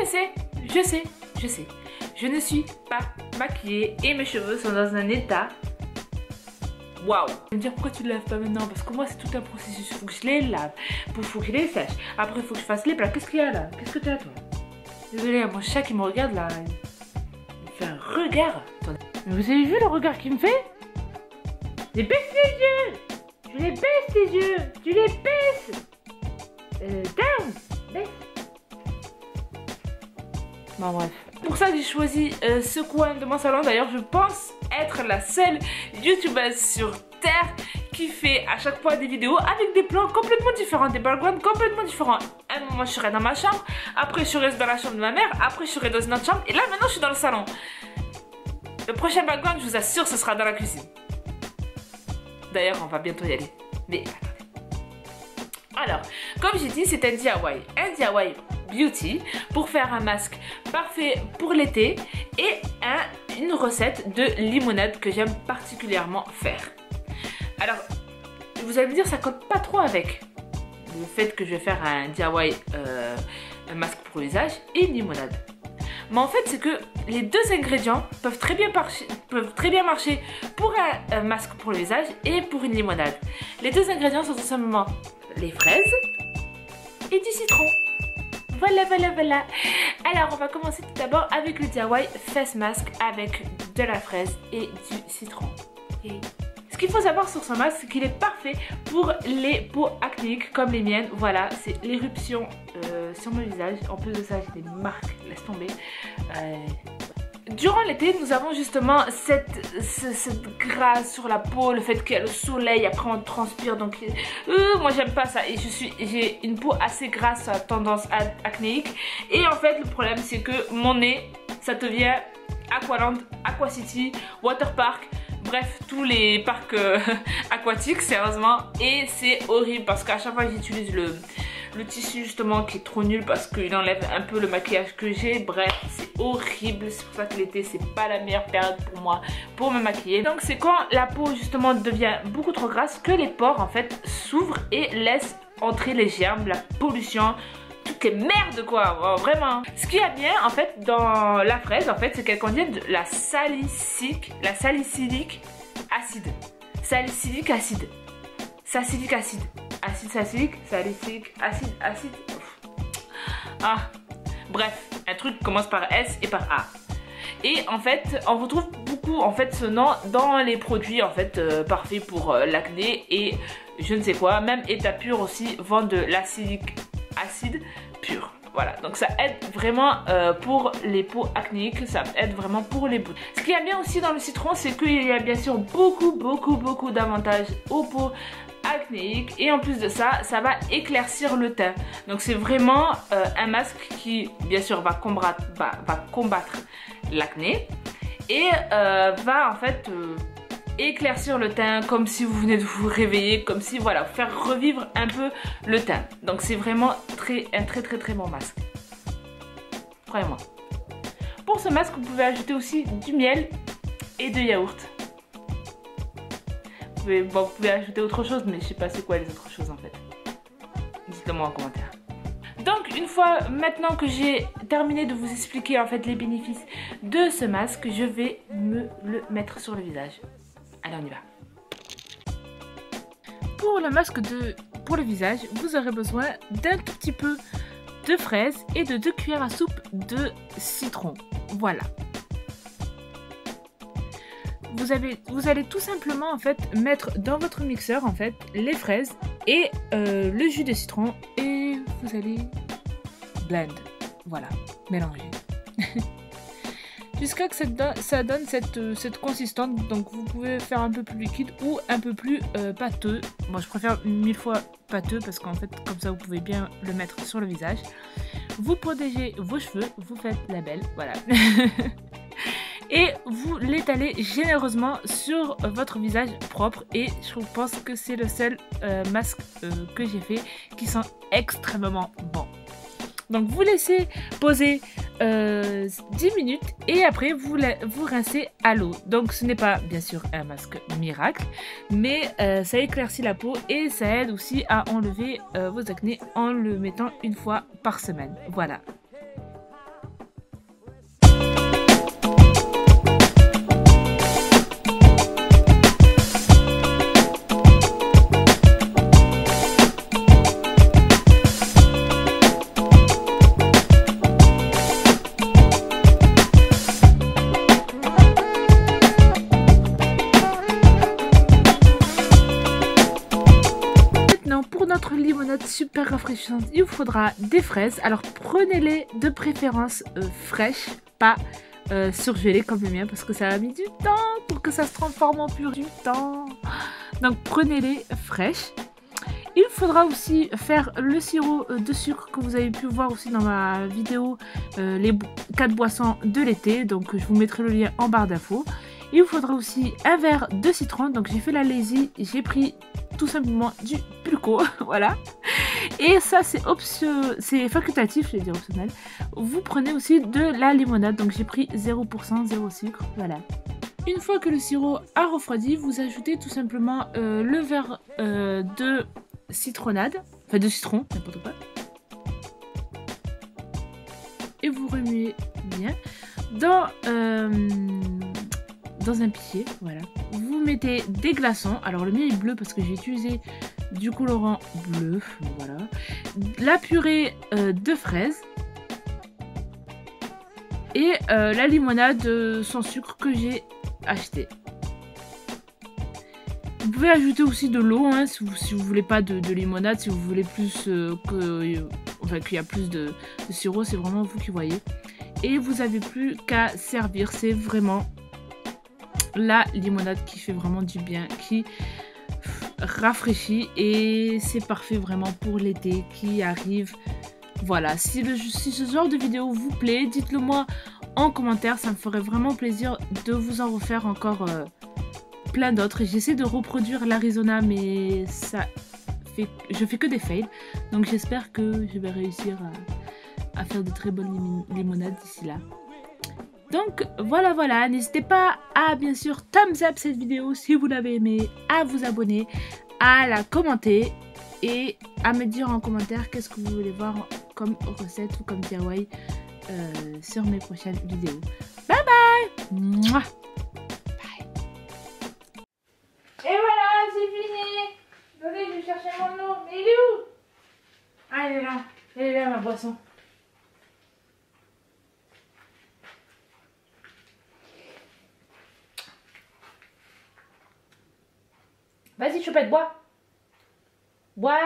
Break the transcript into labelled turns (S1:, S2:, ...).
S1: je sais, je sais, je sais. Je ne suis pas maquillée et mes cheveux sont dans un état... Waouh! Je vais me dire pourquoi tu ne laves pas maintenant? Parce que moi c'est tout un processus. Il faut que je les lave, il faut que je les sèche. Après il faut que je fasse les plats. Qu'est-ce qu'il y a là? Qu'est-ce que tu as toi? Désolée, il y a mon chat qui me regarde là. Il fait un regard. Attendez. Mais vous avez vu le regard qu'il me fait? Les baisse les yeux! Tu les baisses tes yeux! Tu les baisses! Down! Baisse! Bon bref. Pour ça j'ai choisi ce coin de mon salon. D'ailleurs je pense être la seule youtubeuse sur terre qui fait à chaque fois des vidéos avec des plans complètement différents, des backgrounds complètement différents. À un moment je serai dans ma chambre, après je serai dans la chambre de ma mère, après je serai dans une autre chambre et là maintenant je suis dans le salon. Le prochain background je vous assure ce sera dans la cuisine. D'ailleurs on va bientôt y aller. Mais attendez. Alors comme j'ai dit c'est un DIY beauty pour faire un masque parfait pour l'été et une recette de limonade que j'aime particulièrement faire. Alors vous allez me dire ça compte pas trop avec le fait que je vais faire un DIY un masque pour le visage et une limonade. Mais en fait c'est que les deux ingrédients peuvent très bien marcher pour un masque pour le visage et pour une limonade. Les deux ingrédients sont tout simplement les fraises et du citron. Voilà, voilà, voilà. Alors, on va commencer tout d'abord avec le DIY Face Mask avec de la fraise et du citron. Et ce qu'il faut savoir sur ce masque, c'est qu'il est parfait pour les peaux acnéiques comme les miennes. Voilà, c'est l'éruption sur mon visage. En plus de ça, j'ai des marques, laisse tomber. Durant l'été, nous avons justement cette grâce sur la peau, le fait qu'il y a le soleil, après on transpire, donc moi j'aime pas ça et j'ai une peau assez grasse à tendance acnéique et en fait le problème c'est que mon nez, ça devient Aqualand, Aquacity, Waterpark, bref tous les parcs aquatiques sérieusement et c'est horrible parce qu'à chaque fois que j'utilise le tissu justement qui est trop nul parce qu'il enlève un peu le maquillage que j'ai. Bref, c'est horrible. C'est pour ça que l'été c'est pas la meilleure période pour moi pour me maquiller. Donc c'est quand la peau justement devient beaucoup trop grasse que les pores en fait s'ouvrent et laissent entrer les germes, la pollution, toutes les merdes quoi, oh, vraiment. Ce qu'il y a bien en fait dans la fraise en fait c'est qu'elle contient de la salicylique acide. Salicylique acide. Salicylique acide. Acide salicylique, salicylique, acide. Ah, bref, un truc qui commence par S et par A. Et en fait, on retrouve beaucoup en fait ce nom dans les produits en fait parfaits pour l'acné et je ne sais quoi. Même État Pur aussi vend de l'acylique acide pur. Voilà, donc ça aide vraiment pour les peaux acnéiques, ça aide vraiment pour les bouts. Ce qu'il y a bien aussi dans le citron, c'est qu'il y a bien sûr beaucoup d'avantages aux peaux acnéiques et en plus de ça, ça va éclaircir le teint. Donc c'est vraiment un masque qui bien sûr va combattre l'acné et va en fait éclaircir le teint comme si vous venez de vous réveiller, comme si voilà, faire revivre un peu le teint. Donc c'est vraiment un très bon masque. Croyez-moi. Pour ce masque, vous pouvez ajouter aussi du miel et de yaourt. Vous pouvez ajouter autre chose, mais je sais pas c'est quoi les autres choses en fait. Dites-le moi en commentaire. Donc une fois maintenant que j'ai terminé de vous expliquer en fait les bénéfices de ce masque, je vais me le mettre sur le visage. Allez, on y va. Pour le masque pour le visage, vous aurez besoin d'un tout petit peu de fraises et de 2 cuillères à soupe de citron. Voilà. Vous allez tout simplement en fait mettre dans votre mixeur en fait les fraises et le jus de citron et vous allez blend. Voilà, mélanger. Jusqu'à que ça donne cette consistance. Donc vous pouvez faire un peu plus liquide ou un peu plus pâteux. Moi je préfère 1000 fois pâteux parce qu'en fait comme ça vous pouvez bien le mettre sur le visage. Vous protégez vos cheveux, vous faites la belle, voilà. Et vous l'étalez généreusement sur votre visage propre et je pense que c'est le seul masque que j'ai fait qui sent extrêmement bon. Donc vous laissez poser 10 minutes et après vous rincez à l'eau. Donc ce n'est pas bien sûr un masque miracle, mais ça éclaircit la peau et ça aide aussi à enlever vos acnés en le mettant une fois par semaine. Voilà. notre limonade super rafraîchissante, il vous faudra des fraises. Alors prenez-les de préférence fraîches, pas surgelées comme le mien, parce que ça a mis du temps pour que ça se transforme en pur du temps. Donc prenez-les fraîches. Il faudra aussi faire le sirop de sucre que vous avez pu voir aussi dans ma vidéo les 4 boissons de l'été. Donc je vous mettrai le lien en barre d'infos. Il vous faudra aussi un verre de citron. Donc j'ai fait la lazy, j'ai pris tout simplement du pulco, voilà. Et ça c'est facultatif, je vais dire optionnel. Vous prenez aussi de la limonade. Donc j'ai pris 0%, 0 sucre, voilà. Une fois que le sirop a refroidi, vous ajoutez tout simplement le verre de citronnade, enfin de citron, n'importe quoi. Et vous remuez bien dans un pied, voilà. Vous mettez des glaçons. Alors le mien est bleu parce que j'ai utilisé du colorant bleu, voilà. La purée de fraises. Et la limonade sans sucre que j'ai acheté. Vous pouvez ajouter aussi de l'eau hein, si vous voulez pas de limonade, si vous voulez plus qu'il y a plus de sirop, c'est vraiment vous qui voyez. Et vous n'avez plus qu'à servir, c'est vraiment la limonade qui fait vraiment du bien, qui rafraîchit et c'est parfait vraiment pour l'été qui arrive. Voilà, si ce genre de vidéo vous plaît, dites-le moi en commentaire, ça me ferait vraiment plaisir de vous en refaire encore plein d'autres. J'essaie de reproduire l'Arizona mais je fais que des fails, donc j'espère que je vais réussir à faire de très bonnes limonades d'ici là. Donc voilà, n'hésitez pas à bien sûr thumbs up cette vidéo si vous l'avez aimée, à vous abonner, à la commenter et à me dire en commentaire qu'est-ce que vous voulez voir comme recette ou comme DIY sur mes prochaines vidéos. Bye bye. Mouah. Bye. Et voilà, c'est fini. Attendez, je vais chercher mon eau. Mais il est où? Ah, elle est là ma boisson. Vas-y, Choupette, bois. Bois.